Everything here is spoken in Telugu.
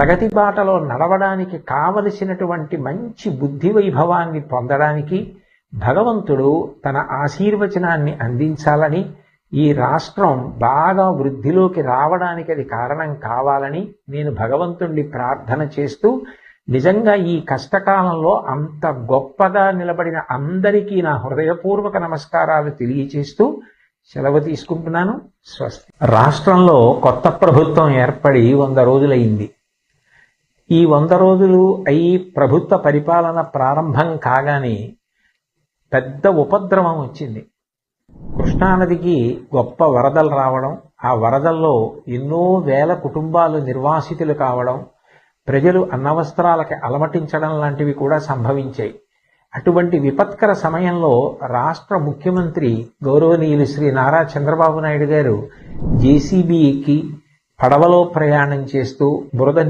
ప్రగతి బాటలో నడవడానికి కావలసినటువంటి మంచి బుద్ధి వైభవాన్ని పొందడానికి భగవంతుడు తన ఆశీర్వచనాన్ని అందించాలని, ఈ రాష్ట్రం బాగా వృద్ధిలోకి రావడానికి అది కారణం కావాలని నేను భగవంతుణ్ణి ప్రార్థన చేస్తూ, నిజంగా ఈ కష్టకాలంలో అంత గొప్పగా నిలబడిన అందరికీ నా హృదయపూర్వక నమస్కారాలు తెలియచేస్తూ సెలవు తీసుకుంటున్నాను. స్వస్తి. రాష్ట్రంలో కొత్త ప్రభుత్వం ఏర్పడి 100 రోజులైంది. ఈ 100 రోజులు అయి ప్రభుత్వ పరిపాలన ప్రారంభం కాగానే పెద్ద ఉపద్రవం వచ్చింది. కృష్ణానదికి గొప్ప వరదలు రావడం, ఆ వరదల్లో ఎన్నో వేల కుటుంబాలు నిర్వాసితులు కావడం, ప్రజలు అన్నవస్త్రాలకి అలమటించడం లాంటివి కూడా సంభవించాయి. అటువంటి విపత్కర సమయంలో రాష్ట్ర ముఖ్యమంత్రి గౌరవనీయులు శ్రీ నారా చంద్రబాబు నాయుడు గారు జేసీబీ ఎక్కి పడవలో ప్రయాణం చేస్తూ బురద